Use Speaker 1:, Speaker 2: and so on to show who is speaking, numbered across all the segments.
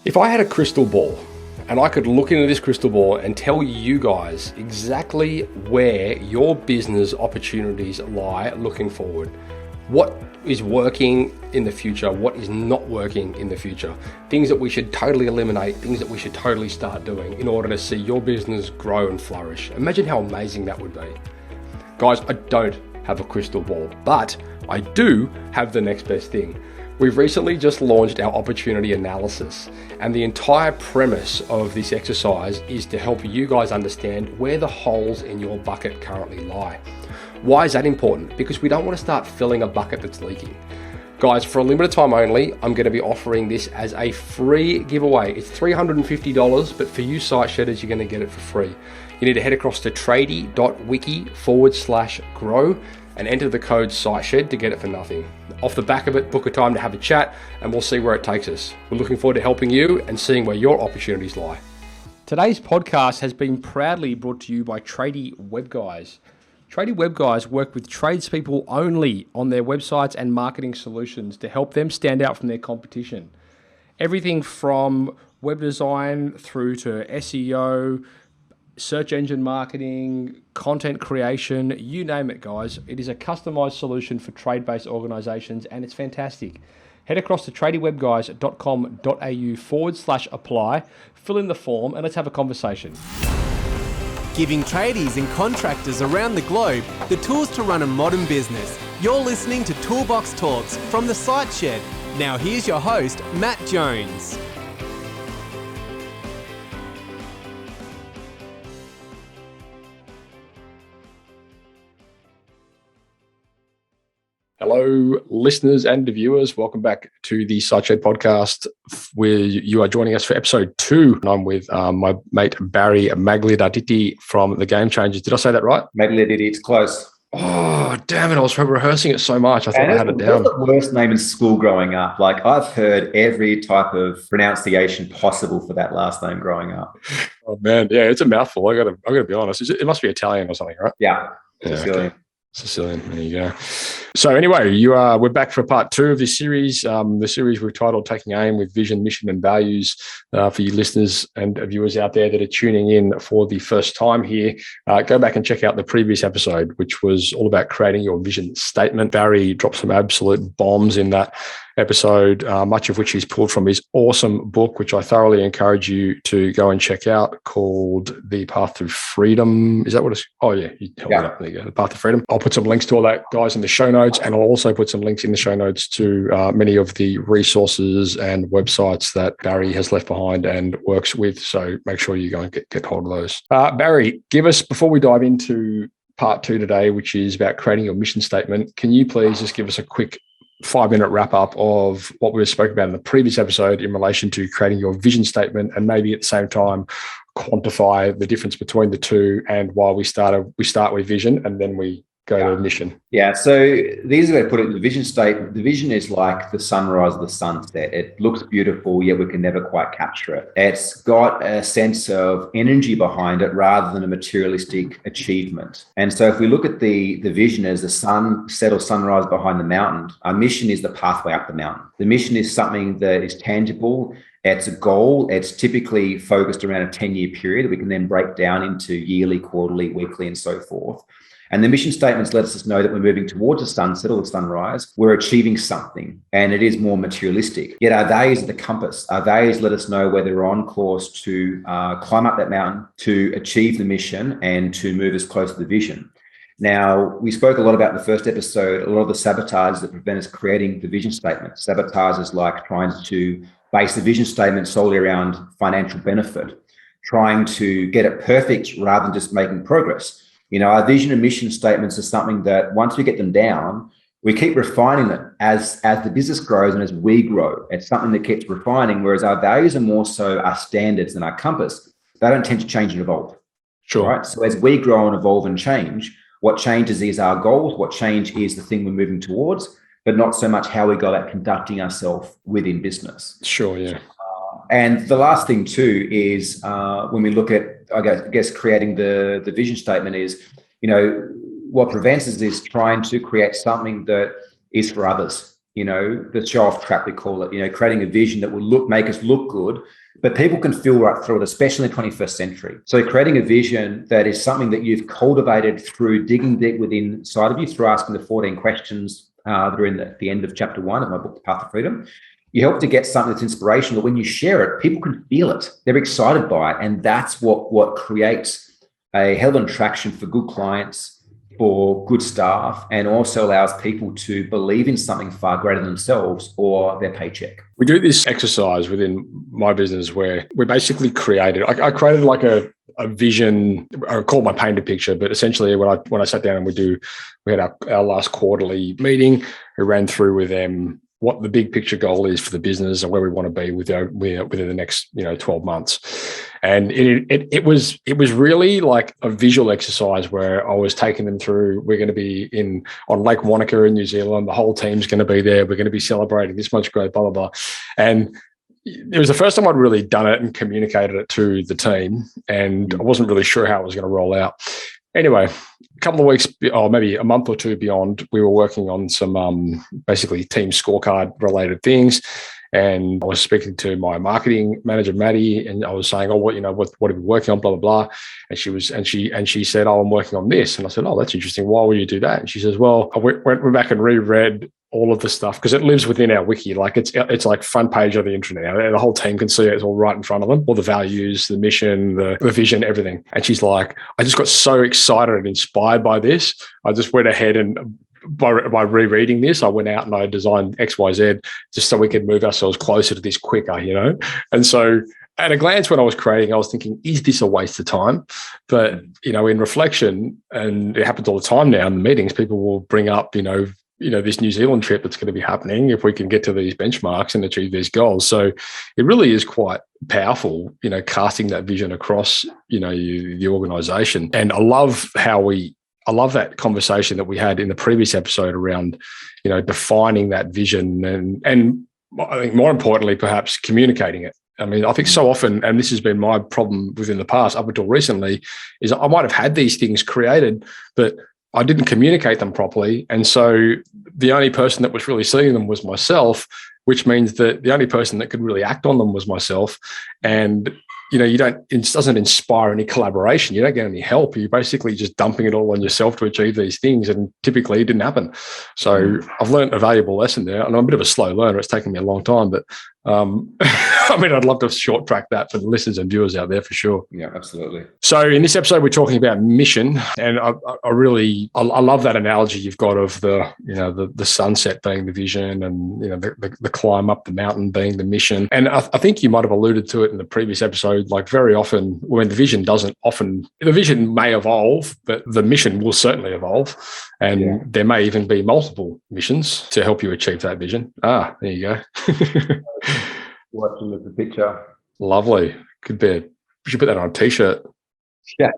Speaker 1: If I had a crystal ball and I could look into this crystal ball and tell you guys exactly where your business opportunities lie looking forward, what is working in the future, what is not working in the future, things that we should totally eliminate, things that we should totally start doing in order to see your business grow and flourish. Imagine how amazing that would be. Guys, I don't have a crystal ball, but I do have the next best thing. We've recently just launched our opportunity analysis, and the entire premise of this exercise is to help you guys understand where the holes in your bucket currently lie. Why is that important? Because we don't want to start filling a bucket that's leaking. Guys, for a limited time only, I'm going to be offering this as a free giveaway. It's $350, but for you site shedders, you're going to get it for free. You need to head across to tradie.wiki/grow and enter the code SiteShed to get it for nothing. Off the back of it, book a time to have a chat and we'll see where it takes us. We're looking forward to helping you and seeing where your opportunities lie. Today's podcast has been proudly brought to you by Tradie Web Guys. Tradie Web Guys work with tradespeople only on their websites and marketing solutions to help them stand out from their competition. Everything from web design through to SEO, search engine marketing, content creation, you name it, guys. It is a customized solution for trade-based organizations and it's fantastic. Head across to tradiewebguys.com.au/apply, fill in the form and let's have a conversation.
Speaker 2: Giving tradies and contractors around the globe the tools to run a modern business. You're listening to Toolbox Talks from the Site Shed. Now here's your host, Matt Jones.
Speaker 1: Hello, listeners and viewers. Welcome back to the SiteShed podcast, where you are joining us for episode 2. And I'm with my mate, Barry Magliarditi from The Game Changers. Did I say that right?
Speaker 3: Magliarditi, it's close.
Speaker 1: Oh, damn it. I was rehearsing it so much. I thought I had it down.
Speaker 3: It was the worst name in school growing up. Like, I've heard every type of pronunciation possible for that last name growing up.
Speaker 1: Oh, man. Yeah, it's a mouthful. I gotta be honest. It must be Italian or something, right?
Speaker 3: Yeah, Sicilian.
Speaker 1: Okay. Sicilian. There you go. So anyway, we're back for part 2 of this series. The series we've titled Taking Aim with Vision, Mission and Values. For you listeners and viewers out there that are tuning in for the first time here, go back and check out the previous episode, which was all about creating your vision statement. Barry dropped some absolute bombs in that episode, much of which he's pulled from his awesome book, which I thoroughly encourage you to go and check out, called The Path to Freedom. Is that what it's? Oh yeah, you held it up. There you go. The Path to Freedom. I'll put some links to all that, guys, in the show notes, and I'll also put some links in the show notes to many of the resources and websites that Barry has left behind and works with. So make sure you go and get hold of those. Barry, give us, before we dive into part 2 today, which is about creating your mission statement, can you please just give us a quick 5-minute wrap up of what we spoke about in the previous episode in relation to creating your vision statement, and maybe at the same time quantify the difference between the two and why we start with vision and then we go to mission.
Speaker 3: Yeah, so the easy way to put it, the vision statement, the vision is like the sunrise or the sunset. It looks beautiful, yet we can never quite capture it. It's got a sense of energy behind it rather than a materialistic achievement. And so if we look at the vision as the sunset or sunrise behind the mountain, our mission is the pathway up the mountain. The mission is something that is tangible. It's a goal. It's typically focused around a 10-year period that we can then break down into yearly, quarterly, weekly, and so forth. And the mission statements lets us know that we're moving towards a sunset or a sunrise. We're achieving something, and it is more materialistic. Yet our values are the compass. Our values let us know whether we're on course to climb up that mountain, to achieve the mission, and to move us close to the vision. Now, we spoke a lot about in the first episode, a lot of the sabotages that prevent us creating the vision statement. Sabotages like trying to base the vision statement solely around financial benefit, trying to get it perfect rather than just making progress. You know, our vision and mission statements are something that once we get them down, we keep refining them as the business grows and as we grow. It's something that keeps refining, whereas our values are more so our standards and our compass. They don't tend to change and evolve.
Speaker 1: Sure.
Speaker 3: Right? So as we grow and evolve and change, what changes is our goals, what change is the thing we're moving towards, but not so much how we go about conducting ourselves within business.
Speaker 1: Sure, yeah.
Speaker 3: And the last thing too is when we look at, I guess, creating the vision statement is, you know, what prevents us is trying to create something that is for others. the show off trap, we call it, creating a vision that will make us look good, but people can feel right through it, especially in the 21st century. So creating a vision that is something that you've cultivated through digging deep within inside of you, through asking the 14 questions that are in the end of chapter 1 of my book, The Path to Freedom. You help to get something that's inspirational. When you share it, people can feel it. They're excited by it. And that's what creates a hell of an attraction for good clients, for good staff, and also allows people to believe in something far greater than themselves or their paycheck. We
Speaker 1: do this exercise within my business where we basically created, I created like a vision, I call my painted picture, but essentially when I sat down and we had our last quarterly meeting, we ran through with them what the big picture goal is for the business and where we want to be within the next 12 months. And it was really like a visual exercise where I was taking them through. We're going to be on Lake Wanaka in New Zealand. The whole team's going to be there. We're going to be celebrating this much growth, blah, blah, blah. And it was the first time I'd really done it and communicated it to the team. And I wasn't really sure how it was going to roll out. Anyway, a couple of weeks, or maybe a month or two beyond, we were working on some basically team scorecard related things. And I was speaking to my marketing manager, Maddie, and I was saying, what are we working on, blah, blah, blah. And she said, I'm working on this. And I said, that's interesting. Why would you do that? And she says, well, I went back and reread all of the stuff because it lives within our wiki. Like it's like front page of the internet. The whole team can see it. It's all right in front of them. All the values, the mission, the vision, everything. And she's like, I just got so excited and inspired by this. I just went ahead and by rereading this, I went out and I designed XYZ just so we could move ourselves closer to this quicker, And so at a glance, when I was creating, I was thinking, is this a waste of time? But, in reflection, and it happens all the time now in the meetings, people will bring up, this New Zealand trip that's going to be happening if we can get to these benchmarks and achieve these goals. So it really is quite powerful, casting that vision across, the organization. And I love that conversation that we had in the previous episode around, defining that vision and I think more importantly, perhaps communicating it. I mean, I think so often, and this has been my problem within the past up until recently, is I might have had these things created, but I didn't communicate them properly. And so the only person that was really seeing them was myself, which means that the only person that could really act on them was myself. And, it doesn't inspire any collaboration. You don't get any help. You're basically just dumping it all on yourself to achieve these things. And typically it didn't happen. So I've learned a valuable lesson there. And I'm a bit of a slow learner. It's taken me a long time, but I'd love to short track that for the listeners and viewers out there for sure.
Speaker 3: Yeah, absolutely.
Speaker 1: So in this episode, we're talking about mission, and I love that analogy you've got of the sunset being the vision, and the climb up the mountain being the mission. And I think you might have alluded to it in the previous episode. Like very often, when the vision may evolve, but the mission will certainly evolve, and there may even be multiple missions to help you achieve that vision. There you go.
Speaker 3: Watching the picture.
Speaker 1: Lovely. Could be. We should put that on a t-shirt.
Speaker 3: Yeah.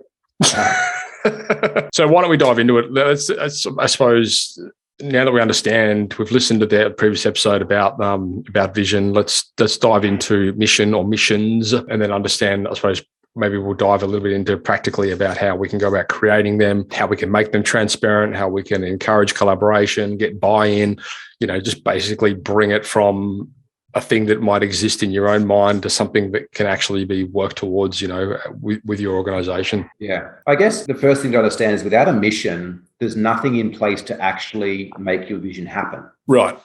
Speaker 1: So why don't we dive into it? Let's, I suppose, now that we understand, we've listened to that previous episode about vision. Let's dive into mission or missions, and then understand, I suppose, maybe we'll dive a little bit into practically about how we can go about creating them, how we can make them transparent, how we can encourage collaboration, get buy-in, just basically bring it from a thing that might exist in your own mind to something that can actually be worked towards, with your organization.
Speaker 3: Yeah. I guess the first thing to understand is without a mission, there's nothing in place to actually make your vision happen.
Speaker 1: Right.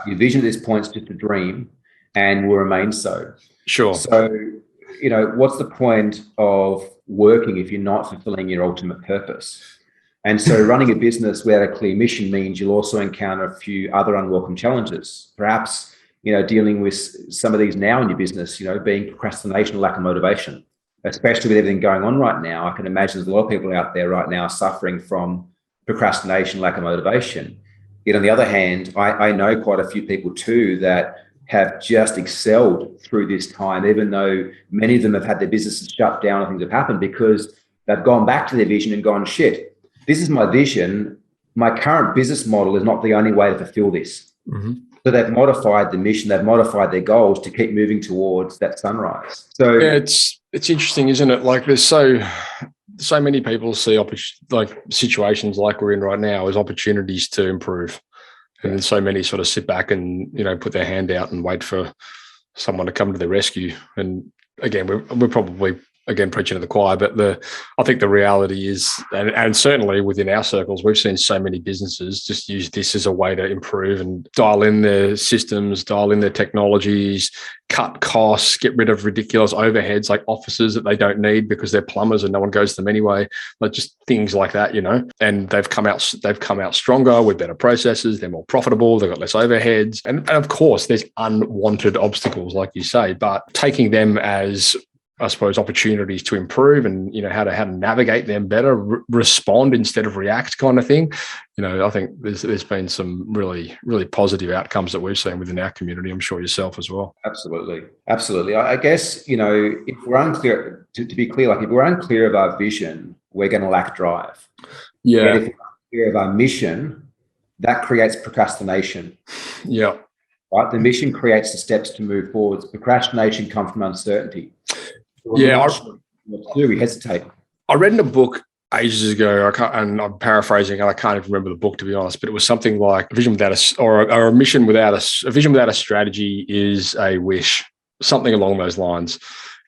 Speaker 3: Your vision at this point is just a dream and will remain so.
Speaker 1: Sure.
Speaker 3: So, what's the point of working if you're not fulfilling your ultimate purpose? And so running a business without a clear mission means you'll also encounter a few other unwelcome challenges. Perhaps, dealing with some of these now in your business, being procrastination, lack of motivation, especially with everything going on right now. I can imagine there's a lot of people out there right now suffering from procrastination, lack of motivation. Yet on the other hand, I know quite a few people too that have just excelled through this time, even though many of them have had their businesses shut down and things have happened because they've gone back to their vision and gone, shit, this is my vision. My current business model is not the only way to fulfill this. Mm-hmm. So they've modified the mission, they've modified their goals to keep moving towards that sunrise. So
Speaker 1: yeah, it's interesting, isn't it? Like there's so many people see situations like we're in right now as opportunities to improve. And then so many sort of sit back and, put their hand out and wait for someone to come to the rescue. And again, we're probably, again, preaching to the choir, but I think the reality is, and certainly within our circles, we've seen so many businesses just use this as a way to improve and dial in their systems, dial in their technologies, cut costs, get rid of ridiculous overheads like offices that they don't need because they're plumbers and no one goes to them anyway. Like just things like that, and they've come out stronger with better processes. They're more profitable. They've got less overheads. And of course, there's unwanted obstacles, like you say, but taking them as, I suppose, opportunities to improve and, how to navigate them better, respond instead of react kind of thing. I think there's been some really, really positive outcomes that we've seen within our community. I'm sure yourself as well.
Speaker 3: Absolutely. Absolutely. I guess, if we're unclear, to be clear, like if we're unclear of our vision, we're going to lack drive.
Speaker 1: Yeah.
Speaker 3: And if we're unclear of our mission, that creates procrastination.
Speaker 1: Yeah.
Speaker 3: Right. The mission creates the steps to move forward. Procrastination comes from uncertainty. We hesitate.
Speaker 1: I read in a book ages ago, and I'm paraphrasing, and I can't even remember the book, to be honest, but it was something like a vision without a mission without a vision without a strategy is a wish, something along those lines,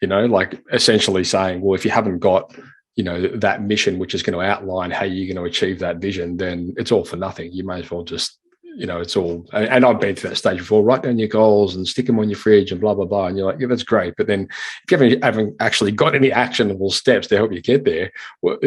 Speaker 1: like essentially saying, well, if you haven't got, that mission, which is going to outline how you're going to achieve that vision, then it's all for nothing. You may as well just, it's all, and I've been through that stage before, write down your goals and stick them on your fridge and blah, blah, blah. And you're like, yeah, that's great. But then if you haven't actually got any actionable steps to help you get there, well,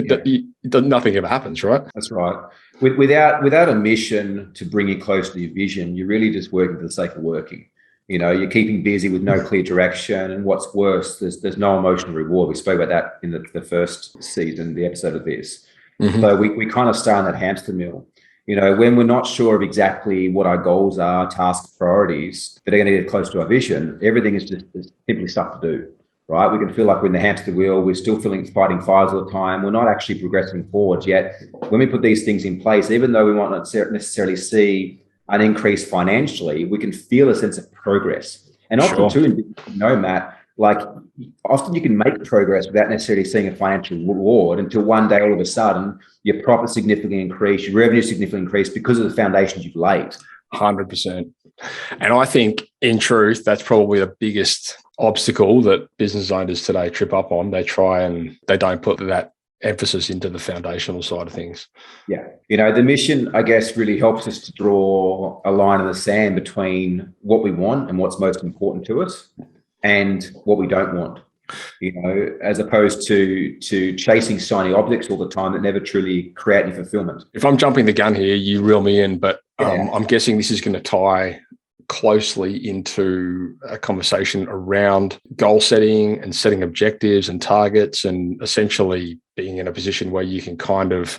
Speaker 1: nothing ever happens, right?
Speaker 3: That's right. Without a mission to bring you close to your vision, you're really just working for the sake of working. You're keeping busy with no clear direction. And what's worse, there's no emotional reward. We spoke about that in the first season, the episode of this. Mm-hmm. So we kind of stay on that hamster wheel. When we're not sure of exactly what our goals are, tasks, priorities that are going to get close to our vision, everything is just simply stuff to do, right? We can feel like we're in the hamster wheel. We're still fighting fires all the time. We're not actually progressing forward yet. When we put these things in place, even though we might not necessarily see an increase financially, we can feel a sense of progress. And often too, Matt, like often you can make progress without necessarily seeing a financial reward until one day, all of a sudden, your profit significantly increase, your revenue significantly increase because of the foundations you've laid.
Speaker 1: 100%. And I think in truth, that's probably the biggest obstacle that business owners today trip up on. They don't put that emphasis into the foundational side of things.
Speaker 3: Yeah. The mission, I guess, really helps us to draw a line in the sand between what we want and what's most important to us and what we don't want, as opposed to chasing shiny objects all the time that never truly create any fulfillment.
Speaker 1: If I'm jumping the gun here, you reel me in, but I'm guessing this is going to tie closely into a conversation around goal setting and setting objectives and targets and essentially being in a position where you can kind of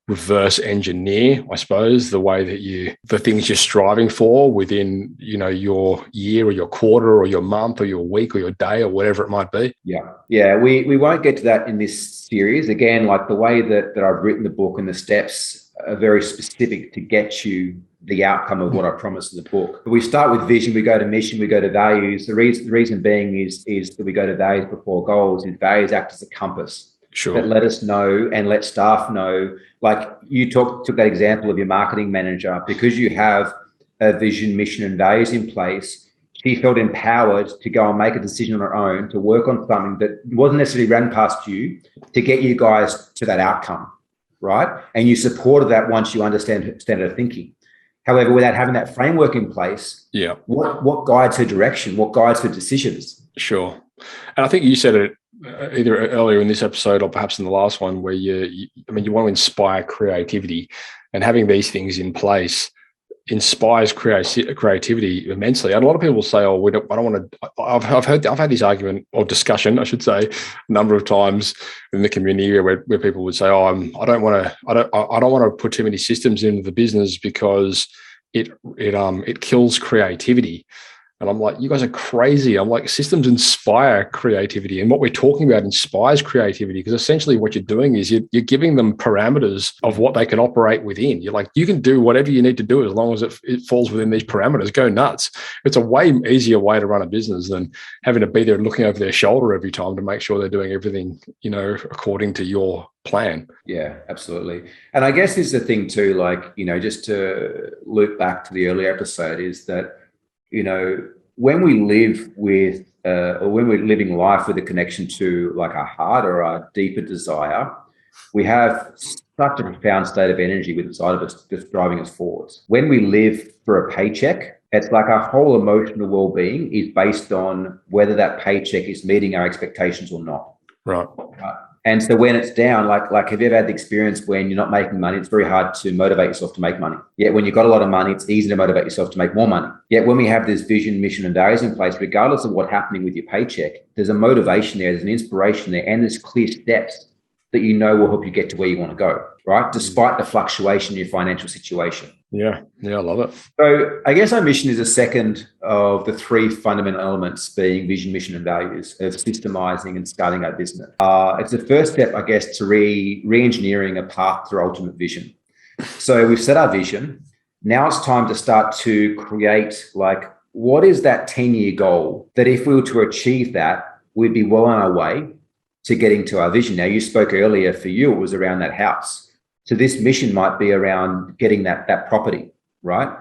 Speaker 1: reverse engineer, I suppose, the things you're striving for within, your year or your quarter or your month or your week or your day or whatever it might be.
Speaker 3: Yeah. We won't get to that in this series. Again, like the way that I've written the book and the steps are very specific to get you the outcome of what I promised in the book. But we start with vision, we go to mission, we go to values. The reason being is that we go to values before goals. Is values act as a compass.
Speaker 1: Sure.
Speaker 3: That let us know and let staff know. Like you took that example of your marketing manager, because you have a vision, mission, and values in place. She felt empowered to go and make a decision on her own, to work on something that wasn't necessarily ran past you to get you guys to that outcome, right? And you supported that once you understand her thinking. However, without having that framework in place, what guides her direction? What guides her decisions?
Speaker 1: Sure. And I think you said it either earlier in this episode or perhaps in the last one, where you want to inspire creativity, and having these things in place inspires creativity immensely. And a lot of people say, "Oh, I don't want to." I've had this argument or discussion, I should say, a number of times in the community where people would say, "Oh, I don't want to put too many systems into the business because it kills creativity." And I'm like, you guys are crazy. I'm like, systems inspire creativity. And what we're talking about inspires creativity, because essentially what you're doing is you're giving them parameters of what they can operate within. You're like, you can do whatever you need to do as long as it falls within these parameters. Go nuts. It's a way easier way to run a business than having to be there looking over their shoulder every time to make sure they're doing everything, according to your plan.
Speaker 3: Yeah, absolutely. And I guess this is the thing too, like, just to loop back to the earlier episode, is that, when we live with, or when we're living life with a connection to like our heart or our deeper desire, we have such a profound state of energy inside of us that's driving us forwards. When we live for a paycheck, it's like our whole emotional well-being is based on whether that paycheck is meeting our expectations or not.
Speaker 1: Right.
Speaker 3: And so when it's down, like have you ever had the experience when you're not making money, it's very hard to motivate yourself to make money. Yet when you've got a lot of money, it's easy to motivate yourself to make more money. Yet when we have this vision, mission, and values in place, regardless of what's happening with your paycheck, there's a motivation there, there's an inspiration there, and there's clear steps that will help you get to where you want to go, right? Despite the fluctuation in your financial situation.
Speaker 1: Yeah, I love it.
Speaker 3: So I guess our mission is the second of the three fundamental elements, being vision, mission, and values, of systemizing and scaling our business. It's the first step, I guess, to re-engineering a path to ultimate vision. So we've set our vision. Now it's time to start to create, like, what is that 10-year goal that if we were to achieve that, we'd be well on our way to getting to our vision. Now, you spoke earlier, for you, it was around that house. So this mission might be around getting that property, right?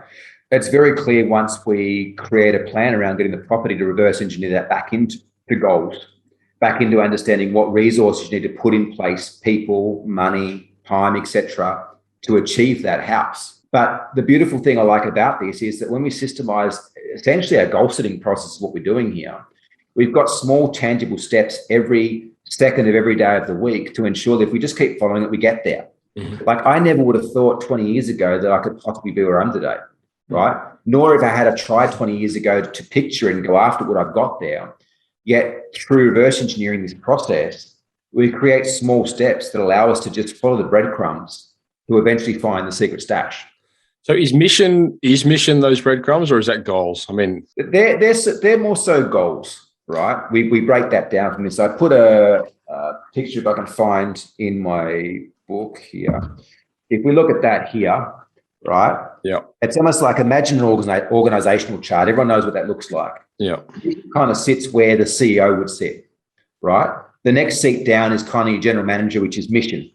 Speaker 3: It's very clear once we create a plan around getting the property to reverse engineer that back into goals, back into understanding what resources you need to put in place, people, money, time, etc., to achieve that house. But the beautiful thing I like about this is that when we systemize essentially our goal setting process, what we're doing here, we've got small tangible steps every second of every day of the week to ensure that if we just keep following it, we get there. Mm-hmm. Like, I never would have thought 20 years ago that I could possibly be where I am today, right? Nor if I had tried 20 years ago to picture and go after what I've got there. Yet through reverse engineering this process, we create small steps that allow us to just follow the breadcrumbs to eventually find the secret stash.
Speaker 1: So is mission those breadcrumbs, or is that goals? I mean,
Speaker 3: they're more so goals, right? We break that down from this. I put a picture, if I can find, in my book here. If we look at that here, right?
Speaker 1: Yeah.
Speaker 3: It's almost like, imagine an organizational chart. Everyone knows what that looks like.
Speaker 1: Yeah.
Speaker 3: It kind of sits where the CEO would sit, right? The next seat down is kind of your general manager, which is mission,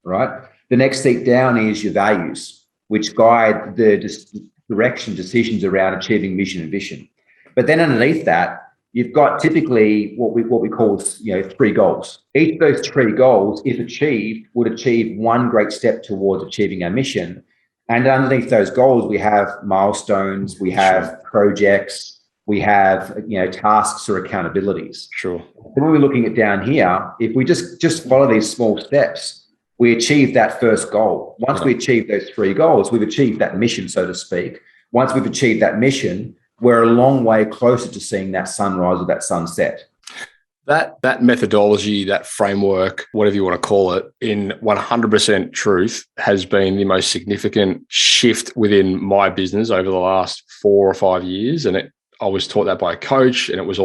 Speaker 3: right? The next seat down is your values, which guide the decisions around achieving mission and vision. But then underneath that, you've got typically what we call, three goals. Each of those three goals, if achieved, would achieve one great step towards achieving our mission. And underneath those goals, we have milestones, we have projects, we have tasks or accountabilities.
Speaker 1: Sure.
Speaker 3: Then when we're looking at down here, if we just follow these small steps, we achieve that first goal. Once we achieve those three goals, we've achieved that mission, so to speak. Once we've achieved that mission, we're a long way closer to seeing that sunrise or that sunset.
Speaker 1: That methodology, that framework, whatever you want to call it, in 100% truth, has been the most significant shift within my business over the last 4 or 5 years. And I was taught that by a coach, and it was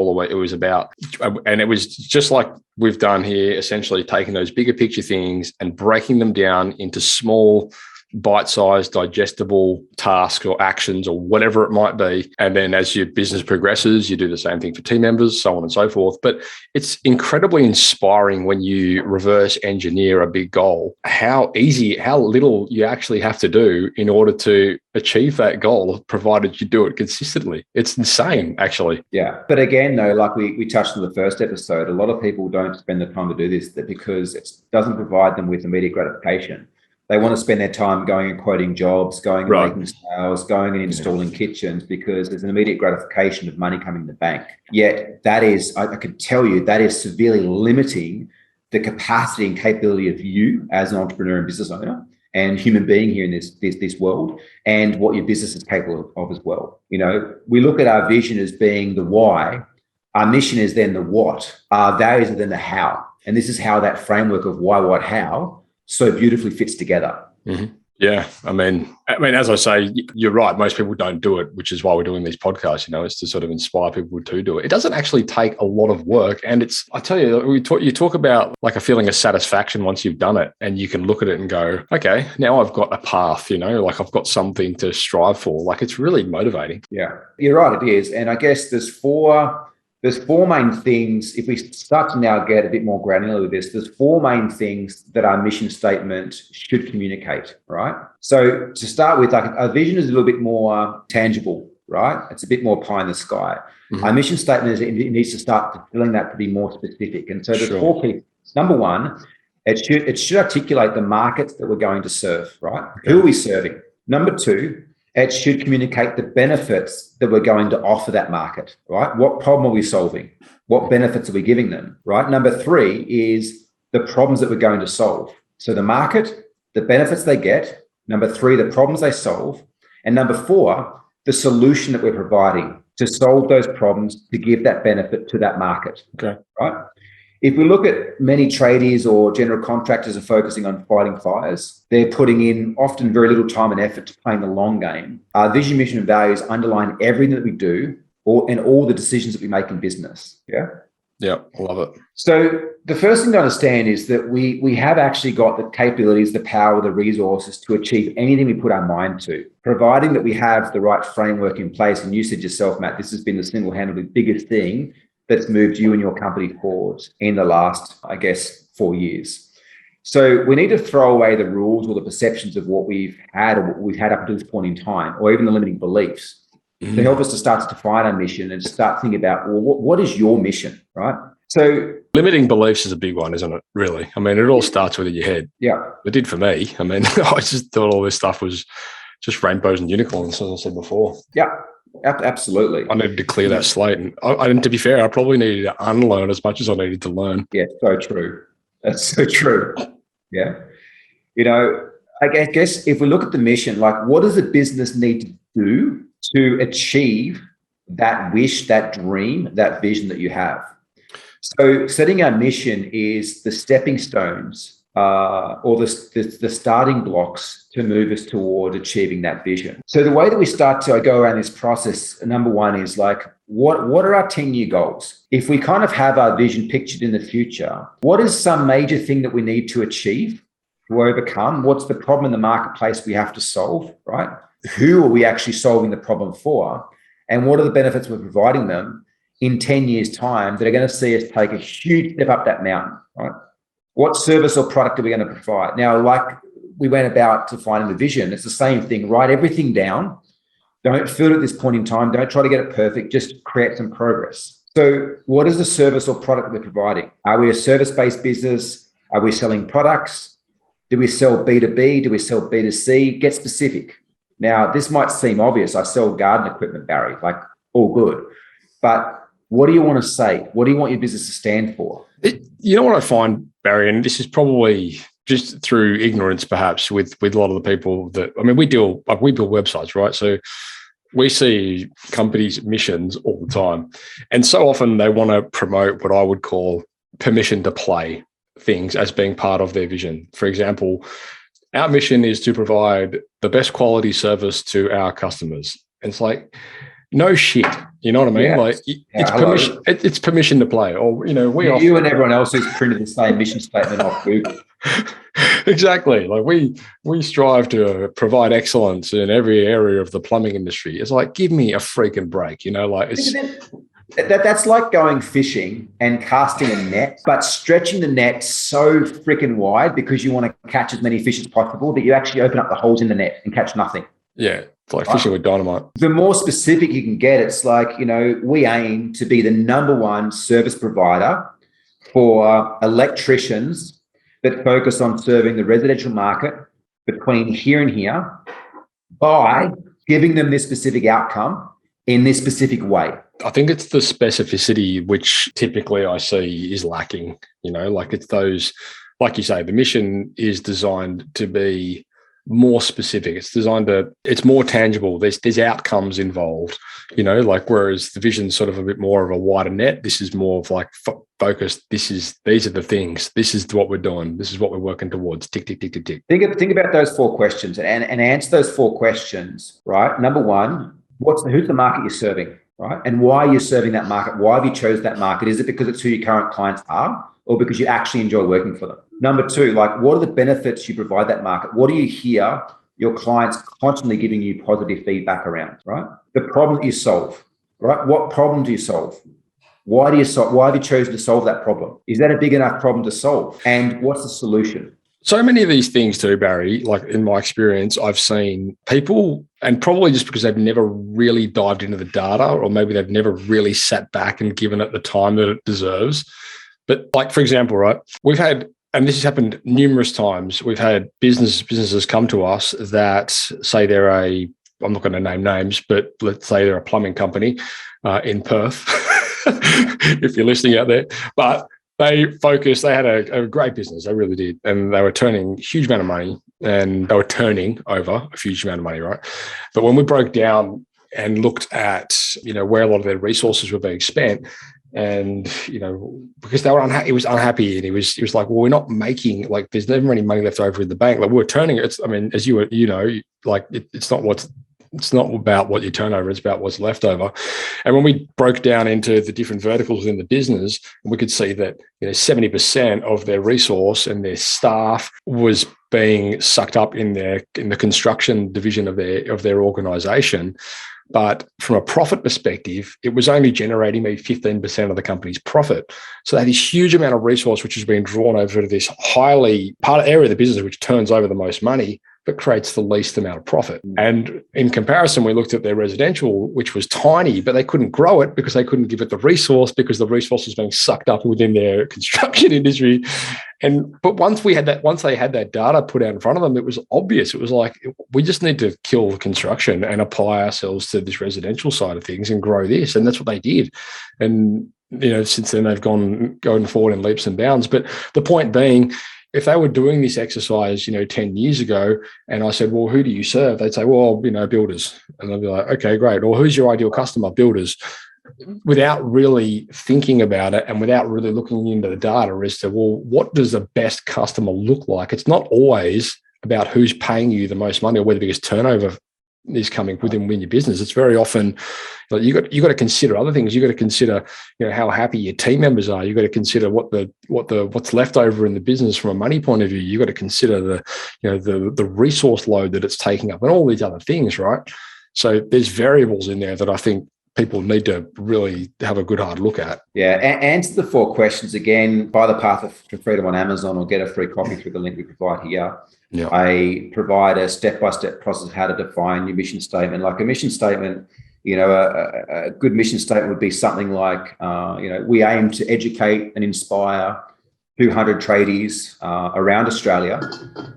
Speaker 1: just like we've done here, essentially taking those bigger picture things and breaking them down into small, bite-sized, digestible tasks or actions or whatever it might be. And then as your business progresses, you do the same thing for team members, so on and so forth. But it's incredibly inspiring when you reverse engineer a big goal, how little you actually have to do in order to achieve that goal, provided you do it consistently. It's insane, actually.
Speaker 3: Yeah. But again, though, like we touched on the first episode, a lot of people don't spend the time to do this because it doesn't provide them with immediate gratification. They want to spend their time going and quoting jobs, going and making sales, going and installing kitchens, because there's an immediate gratification of money coming in the bank. Yet that is, I can tell you, that is severely limiting the capacity and capability of you as an entrepreneur and business owner and human being here in this world, and what your business is capable of as well. We look at our vision as being the why. Our mission is then the what. Our values are then the how. And this is how that framework of why, what, how so beautifully fits together.
Speaker 1: Mm-hmm. Yeah. I mean, as I say, you're right. Most people don't do it, which is why we're doing these podcasts, it's to sort of inspire people to do it. It doesn't actually take a lot of work. And I tell you, you talk about like a feeling of satisfaction once you've done it, and you can look at it and go, okay, now I've got a path, like I've got something to strive for. Like it's really motivating.
Speaker 3: Yeah, you're right. It is. And I guess there's four main things. If we start to now get a bit more granular with this, there's four main things that our mission statement should communicate, right? So to start with, like our vision is a little bit more tangible, right? It's a bit more pie in the sky. Mm-hmm. Our mission statement it needs to start fulfilling that to be more specific. And so there's four key. Number one, it should articulate the markets that we're going to serve, right? Yeah. Who are we serving? Number two, it should communicate the benefits that we're going to offer that market, right? What problem are we solving? What benefits are we giving them, right? Number three is the problems that we're going to solve. So the market, the benefits they get. Number three, the problems they solve. And number four, the solution that we're providing to solve those problems, to give that benefit to that market,
Speaker 1: okay,
Speaker 3: right? If we look at many tradies or general contractors are focusing on fighting fires, they're putting in often very little time and effort to playing the long game. Our vision, mission, and values underline everything that we do and all the decisions that we make in business. Yeah?
Speaker 1: Yeah, I love it.
Speaker 3: So the first thing to understand is that we have actually got the capabilities, the power, the resources to achieve anything we put our mind to, providing that we have the right framework in place. And you said yourself, Matt, this has been the single-handedly biggest thing that's moved you and your company forward in the last, 4 years. So we need to throw away the rules or the perceptions of what we've had or what we've had up to this point in time, or even the limiting beliefs, to help us to start to define our mission and start thinking about, well, what is your mission, right? So
Speaker 1: limiting beliefs is a big one, isn't it? Really? I mean, it all starts within your head.
Speaker 3: Yeah.
Speaker 1: It did for me. I mean, I just thought all this stuff was just rainbows and unicorns, as I said before.
Speaker 3: Yeah. Absolutely.
Speaker 1: I needed to clear that slate. And to be fair, I probably needed to unlearn as much as I needed to learn.
Speaker 3: Yeah, so true. That's so true. Yeah. I guess if we look at the mission, like what does a business need to do to achieve that wish, that dream, that vision that you have? So setting our mission is the stepping stones or the starting blocks to move us toward achieving that vision. So the way that we start to go around this process, number one is like, what are our 10-year goals? If we kind of have our vision pictured in the future, what is some major thing that we need to achieve, to overcome? What's the problem in the marketplace we have to solve, right? Who are we actually solving the problem for? And what are the benefits we're providing them in 10 years' time that are going to see us take a huge step up that mountain, right? What service or product are we going to provide? Now, like we went about defining the vision, it's the same thing. Write everything down. Don't fill it at this point in time. Don't try to get it perfect. Just create some progress. So what is the service or product that we're providing? Are we a service-based business? Are we selling products? Do we sell B2B? Do we sell B2C? Get specific. Now, this might seem obvious. I sell garden equipment, Barry, like all good. But what do you want to say? What do you want your business to stand for?
Speaker 1: You know what I find, Barry, and this is probably just through ignorance, perhaps, with a lot of the people that, I mean, we build websites, right? So we see companies' missions all the time. And so often they want to promote what I would call permission to play things as being part of their vision. For example, our mission is to provide the best quality service to our customers. And it's like, no shit. You know what I mean?
Speaker 3: Yeah.
Speaker 1: Like it's permission to play. Or,
Speaker 3: you and everyone else who's printed the same mission statement off Google.
Speaker 1: Exactly. Like we strive to provide excellence in every area of the plumbing industry. It's like, give me a freaking break, like it's
Speaker 3: that's like going fishing and casting a net, but stretching the net so freaking wide because you want to catch as many fish as possible that you actually open up the holes in the net and catch nothing.
Speaker 1: Yeah. It's like fishing with dynamite.
Speaker 3: The more specific you can get, it's like, we aim to be the number one service provider for electricians that focus on serving the residential market between here and here by giving them this specific outcome in this specific way.
Speaker 1: I think it's the specificity which typically I see is lacking, like it's those, like you say, the mission is designed to be more specific. It's designed it's more tangible. There's outcomes involved, like whereas the vision's sort of a bit more of a wider net. This is more of like focused. These are the things. This is what we're doing. This is what we're working towards. Tick, tick, tick, tick, tick.
Speaker 3: Think about those 4 questions and answer those 4 questions, right? Number 1, who's the market you're serving, right? And why are you serving that market? Why have you chose that market? Is it because it's who your current clients are, or because you actually enjoy working for them? Number 2, like, what are the benefits you provide that market? What do you hear your clients constantly giving you positive feedback around, right? The problem that you solve, right? What problem do you solve? Why have you chosen to solve that problem? Is that a big enough problem to solve? And what's the solution?
Speaker 1: So many of these things too, Barry, like in my experience, I've seen people, and probably just because they've never really dived into the data, or maybe they've never really sat back and given it the time that it deserves. But like, for example, right, we've had, and this has happened numerous times, we've had businesses come to us that say they're I'm not going to name names, but let's say they're a plumbing company in Perth, if you're listening out there. But they had a great business, they really did. And they were turning a huge amount of money, and they were turning over a huge amount of money, right? But when we broke down and looked at, where a lot of their resources were being spent, and, because they were unhappy, he was unhappy, and he was like, well, we're not making, like, there's never any money left over in the bank. Like, we were turning it. As you were, like, it's not about what you turn over, it's about what's left over. And when we broke down into the different verticals within the business, we could see that 70% of their resource and their staff was being sucked up in the construction division of their organization. But from a profit perspective, it was only generating maybe 15% of the company's profit. So they had this huge amount of resource which has been drawn over to this area of the business which turns over the most money, but creates the least amount of profit. And in comparison, we looked at their residential, which was tiny, but they couldn't grow it because they couldn't give it the resource, because the resource was being sucked up within their construction industry. But once they had that data put out in front of them, it was obvious. It was like, we just need to kill the construction and apply ourselves to this residential side of things and grow this. And that's what they did. And, since then they've going forward in leaps and bounds. But the point being, if they were doing this exercise, 10 years ago, and I said, well, who do you serve? They'd say, well, builders. And I'd be like, okay, great. Or who's your ideal customer? Builders. Without really thinking about it and without really looking into the data as to, well, what does the best customer look like? It's not always about who's paying you the most money or where the biggest turnover is coming within your business. It's very often like you got to consider other things. You got to consider, how happy your team members are. You got to consider what's left over in the business from a money point of view. You got to consider the resource load that it's taking up and all these other things, right? So there's variables in there that I think people need to really have a good hard look at.
Speaker 3: Yeah, answer the 4 questions again. Buy the Path to Freedom on Amazon, or get a free copy through the link we provide here. Yeah. I provide a step-by-step process of how to define your mission statement. Like a mission statement, a good mission statement would be something like, we aim to educate and inspire 200 tradies around Australia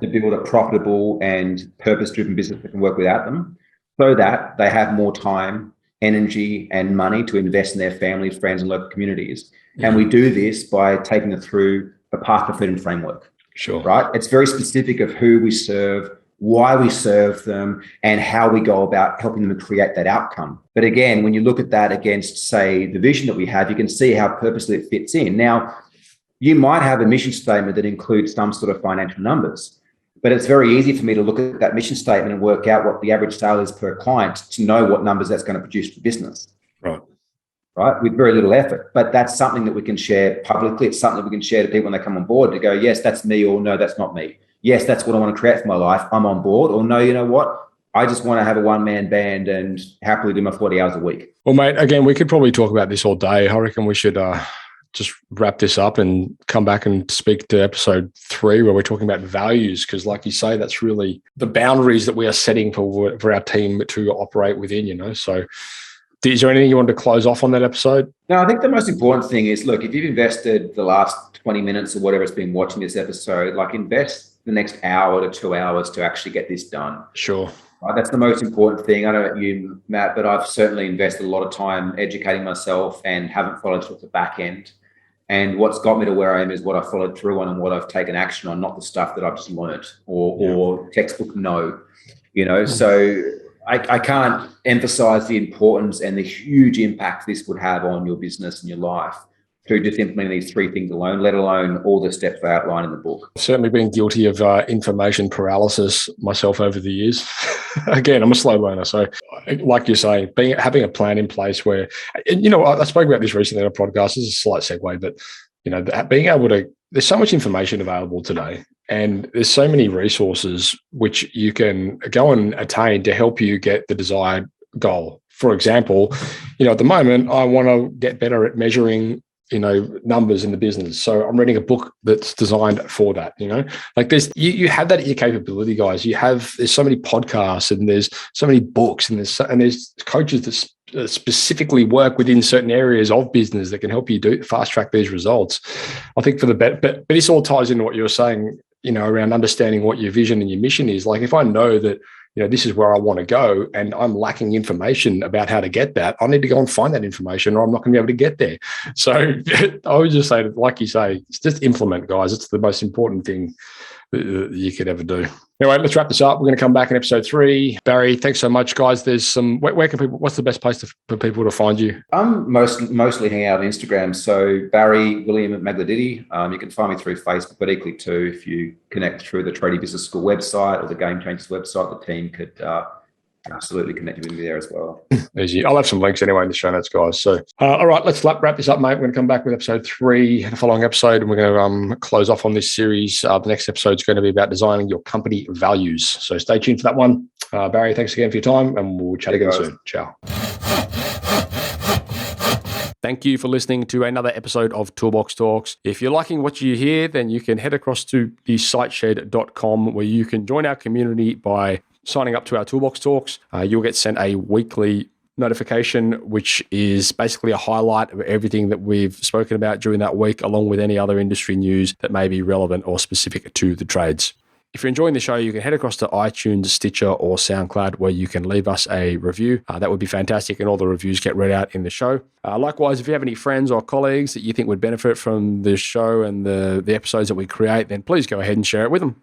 Speaker 3: to build a profitable and purpose-driven business that can work without them, so that they have more time, energy, and money to invest in their families, friends, and local communities. And we do this by taking them through the Path to Freedom framework.
Speaker 1: Sure.
Speaker 3: Right? It's very specific of who we serve, why we serve them, and how we go about helping them create that outcome. But again, when you look at that against, say, the vision that we have, you can see how purposely it fits in. Now, you might have a mission statement that includes some sort of financial numbers, but it's very easy for me to look at that mission statement and work out what the average sale is per client to know what numbers that's going to produce for business. Right, with very little effort. But that's something that we can share publicly. It's something that we can share to people when they come on board to go, yes, that's me, or no, that's not me. Yes, that's what I want to create for my life. I'm on board. Or no, you know what? I just want to have a one-man band and happily do my 40 hours a week.
Speaker 1: Well, mate, again, we could probably talk about this all day. I reckon we should just wrap this up and come back and speak to episode 3, where we're talking about values. Because like you say, that's really the boundaries that we are setting for our team to operate within, So is there anything you want to close off on that episode?
Speaker 3: No, I think the most important thing is, look, if you've invested the last 20 minutes or whatever it's been watching this episode, like invest the next hour to 2 hours to actually get this done.
Speaker 1: Sure.
Speaker 3: Right, that's the most important thing. I don't know about you, Matt, but I've certainly invested a lot of time educating myself and haven't followed through at the back end. And what's got me to where I am is what I followed through on and what I've taken action on, not the stuff that I've just learned or textbook know, So I can't emphasize the importance and the huge impact this would have on your business and your life through just implementing these 3 things alone, let alone all the steps I outline in the book.
Speaker 1: Certainly been guilty of information paralysis myself over the years. Again, I'm a slow learner. So like you're saying, having a plan in place where, I spoke about this recently on a podcast. This is a slight segue, but, being able to, there's so much information available today. And there's so many resources which you can go and attain to help you get the desired goal. For example, at the moment, I want to get better at measuring numbers in the business. So I'm reading a book that's designed for that, like you have that at your capability, guys. There's so many podcasts and there's so many books and there's coaches that specifically work within certain areas of business that can help you fast track these results. I think but this all ties into what you were saying, around understanding what your vision and your mission is. Like if I know that, this is where I want to go and I'm lacking information about how to get that, I need to go and find that information or I'm not going to be able to get there. So I would just say, like you say, it's just implement, guys. It's the most important thing that you could ever do. Anyway, let's wrap this up. We're going to come back in episode 3. Barry, thanks so much, guys. There's what's the best place for people to find you?
Speaker 3: I'm mostly hanging out on Instagram. So Barry Magliarditi. You can find me through Facebook, but equally too, if you connect through the Tradie Business School website or the Game Changers website, the team could absolutely connect with me there as well.
Speaker 1: Easy. I'll have some links anyway in the show notes, guys. So, all right, let's wrap this up, mate. We're going to come back with episode 3, the following episode, and we're going to close off on this series. The next episode is going to be about designing your company values. So stay tuned for that one. Barry, thanks again for your time, and we'll chat again soon. Ciao. Thank you for listening to another episode of Toolbox Talks. If you're liking what you hear, then you can head across to thesiteshed.com where you can join our community by signing up to our Toolbox Talks. You'll get sent a weekly notification, which is basically a highlight of everything that we've spoken about during that week, along with any other industry news that may be relevant or specific to the trades. If you're enjoying the show, you can head across to iTunes, Stitcher, or SoundCloud, where you can leave us a review. That would be fantastic, and all the reviews get read out in the show. Likewise, if you have any friends or colleagues that you think would benefit from this show and the episodes that we create, then please go ahead and share it with them.